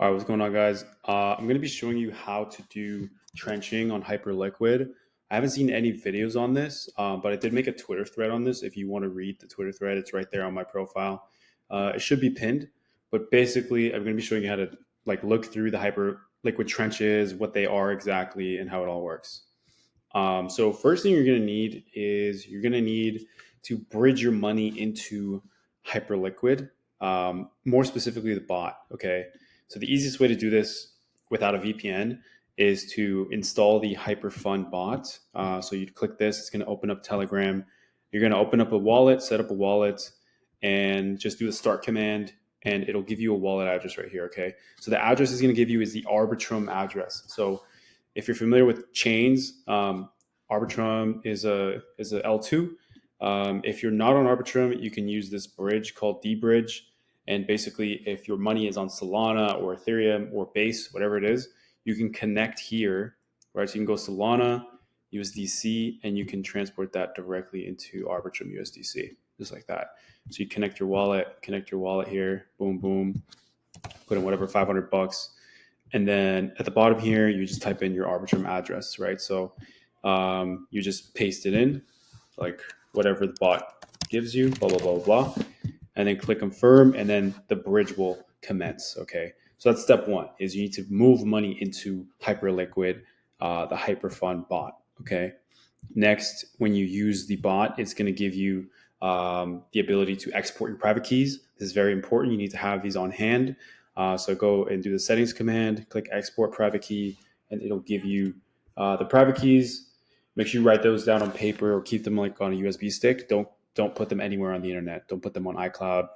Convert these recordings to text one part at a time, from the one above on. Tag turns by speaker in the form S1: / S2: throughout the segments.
S1: All right, what's going on, guys? I'm going to be showing you how to do trenching on Hyperliquid. I haven't seen any videos on this, but I did make a Twitter thread on this. If you want to read the Twitter thread, it's right there on my profile. It should be pinned, but basically, I'm going to be showing you how to look through the Hyperliquid trenches, what they are exactly, and how it all works. So first thing you're going to need is you're going to need to bridge your money into Hyperliquid, more specifically the bot. Okay. So the easiest way to do this without a VPN is to install the Hyperfund bot. So you'd click this, it's going to open up Telegram. You're going to open up a wallet, set up a wallet, and just do the start command, and it'll give you a wallet address right here. Okay. So the address it's going to give you is the Arbitrum address. So if you're familiar with chains, Arbitrum is a L2. If you're not on Arbitrum, you can use this bridge called dBridge. And basically, if your money is on Solana or Ethereum or Base, whatever it is, you can connect here, right? So you can go Solana, USDC, and you can transport that directly into Arbitrum USDC, just like that. So you connect your wallet here, boom, boom, put in whatever, $500. And then at the bottom here, you just type in your Arbitrum address, right? So you just paste it in, like whatever the bot gives you, blah, blah, blah, blah. And then click confirm, and then the bridge will commence. Okay, so that's step one, is you need to move money into Hyperliquid, the Hyperfund bot. Okay, next, when you use the bot, it's going to give you the ability to export your private keys. This is very important. You need to have these on hand. So go and do the settings command, click export private key, and it'll give you the private keys. Make sure you write those down on paper or keep them like on a USB stick. Don't put them anywhere on the internet. Don't put them on iCloud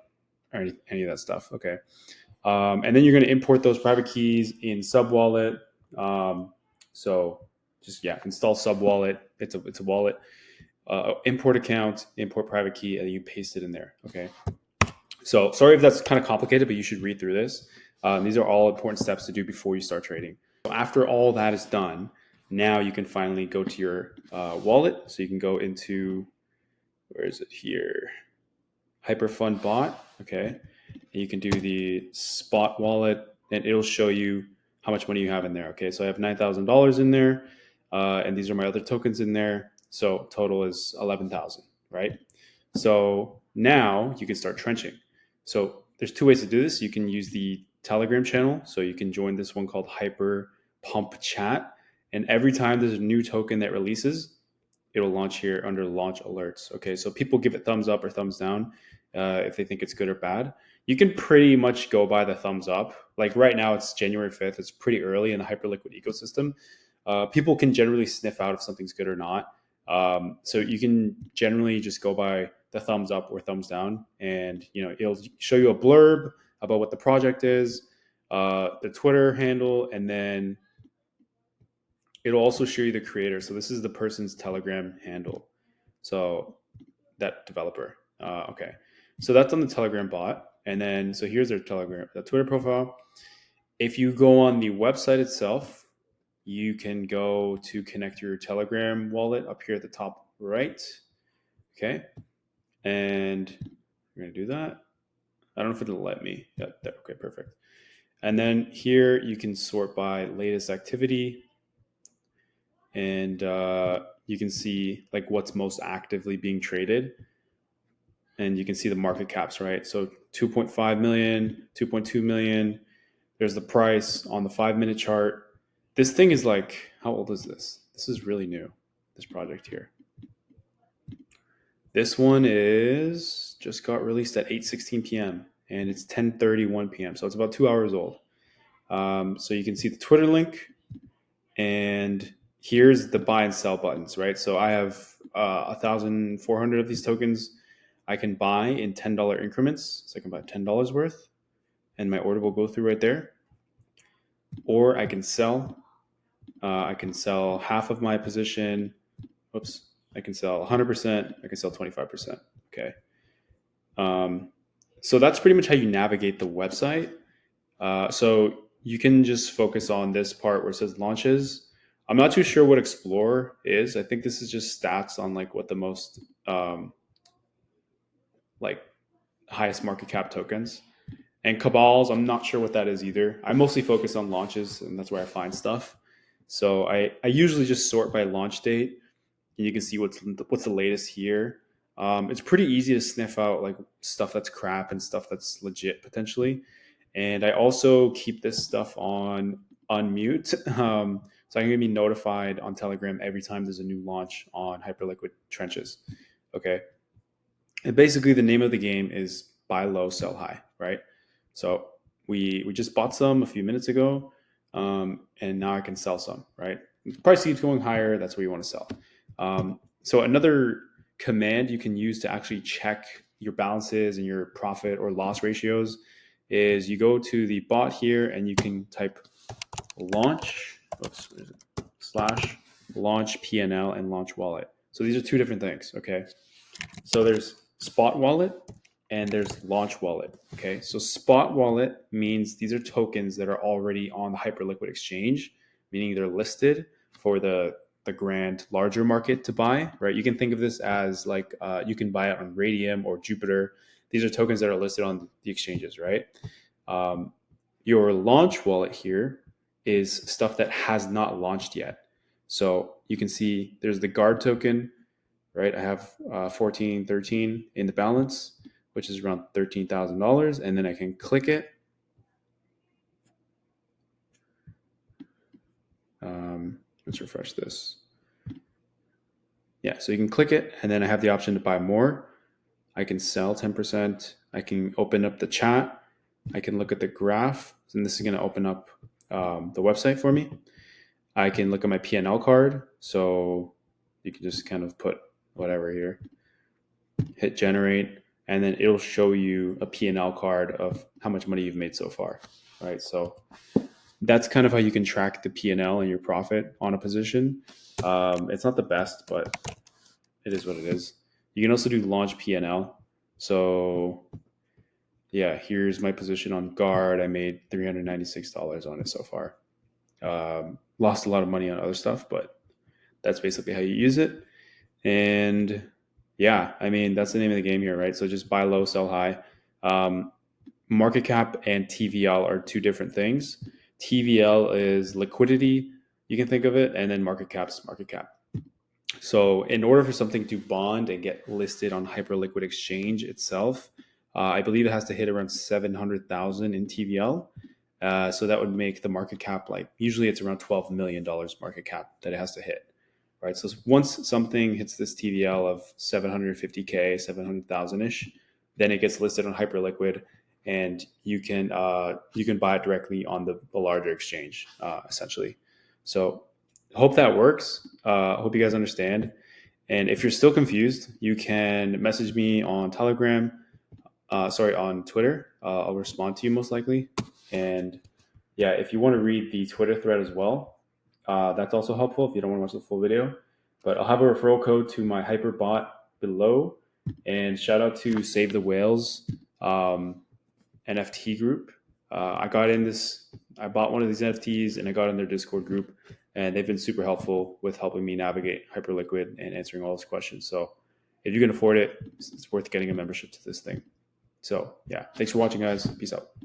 S1: or any of that stuff. Okay. And then you're going to import those private keys in Subwallet. So just, install Subwallet. It's a wallet. Import account, import private key, and then you paste it in there. Okay. So sorry if that's kind of complicated, but you should read through this. These are all important steps to do before you start trading. So after all that is done, now you can finally go to your wallet. So you can go into, where is it here? Hyperfund bot. Okay. And you can do the spot wallet, and it'll show you how much money you have in there. Okay. So I have $9,000 in there. And these are my other tokens in there. So total is 11,000, right? So now you can start trenching. So there's two ways to do this. You can use the Telegram channel. So you can join this one called Hyper Pump Chat. And every time there's a new token that releases, it'll launch here under launch alerts. Okay, so people give it thumbs up or thumbs down if they think it's good or bad. You can pretty much go by the thumbs up. Like right now, it's January 5th. It's pretty early in the Hyperliquid ecosystem. People can generally sniff out if something's good or not. So you can generally just go by the thumbs up or thumbs down, and it'll show you a blurb about what the project is, the Twitter handle, and then it'll also show you the creator. So this is the person's Telegram handle. So that developer. Okay. So that's on the Telegram bot. And then, so here's their Twitter profile. If you go on the website itself, you can go to connect your Telegram wallet up here at the top right. Okay. And we're going to do that. I don't know if it'll let me. Yeah, there. Okay, perfect. And then here you can sort by latest activity. And you can see like what's most actively being traded. And you can see the market caps, right? So 2.5 million, 2.2 million. There's the price on the 5-minute chart. This thing is like, how old is this? This is really new, this project here. This one is just got released at 8:16 p.m. and it's 10:31 p.m. So it's about 2 hours old. So you can see the Twitter link, and here's the buy and sell buttons, right? So I have 1,400 of these tokens. I can buy in $10 increments. So I can buy $10 worth, and my order will go through right there. Or I can sell. I can sell half of my position. Oops. I can sell 100%. I can sell 25%. Okay. So that's pretty much how you navigate the website. So you can just focus on this part where it says launches. I'm not too sure what Explorer is. I think this is just stats on like what the most highest market cap tokens. And cabals, I'm not sure what that is either. I mostly focus on launches, and that's where I find stuff. So I usually just sort by launch date, and you can see what's the latest here. It's pretty easy to sniff out like stuff that's crap and stuff that's legit potentially. And I also keep this stuff on unmute, so I'm gonna be notified on Telegram every time there's a new launch on Hyperliquid trenches. Okay, and basically the name of the game is buy low, sell high, right? So we just bought some a few minutes ago, and now I can sell some, right? The price keeps going higher. That's what you want to sell. So another command you can use to actually check your balances and your profit or loss ratios is you go to the bot here and you can type launch slash launch PNL and launch wallet. So these are two different things. Okay. So there's spot wallet and there's launch wallet. Okay. So spot wallet means these are tokens that are already on the Hyperliquid exchange, meaning they're listed for the grand larger market to buy, right? You can think of this as like you can buy it on Radium or Jupiter. These are tokens that are listed on the exchanges, right? Your launch wallet here is stuff that has not launched yet. So you can see there's the guard token, right? I have 1413 in the balance, which is around $13,000. And then I can click it. Let's refresh this. Yeah, so you can click it and then I have the option to buy more. I can sell 10%. I can open up the chat. I can look at the graph. And this is going to open up the website for me. I can look at my P&L card. So you can just kind of put whatever here, hit generate, and then it'll show you a P&L card of how much money you've made so far, right? So that's kind of how you can track the P&L and your profit on a position. It's not the best, but it is what it is. You can also do launch P&L. So yeah, here's my position on guard. I made $396 on it so far. Lost a lot of money on other stuff, but that's basically how you use it. And yeah, I mean, that's the name of the game here, right? So just buy low, sell high. Market cap and TVL are two different things. TVL is liquidity, you can think of it, and then market cap's market cap. So in order for something to bond and get listed on Hyperliquid exchange itself, I believe it has to hit around 700,000 in TVL. So that would make the market cap, like usually it's around $12 million market cap that it has to hit, right? So once something hits this TVL of 750K, 700,000-ish, then it gets listed on Hyperliquid and you can buy it directly on the larger exchange, essentially. So hope that works. Hope you guys understand. And if you're still confused, you can message me on Telegram, on Twitter. I'll respond to you most likely. And yeah, if you want to read the Twitter thread as well, that's also helpful if you don't want to watch the full video. But I'll have a referral code to my Hyperbot below. And shout out to Save the Whales NFT group. I bought one of these NFTs and I got in their Discord group, and they've been super helpful with helping me navigate Hyperliquid and answering all those questions. So if you can afford it, it's worth getting a membership to this thing. So yeah, thanks for watching, guys. Peace out.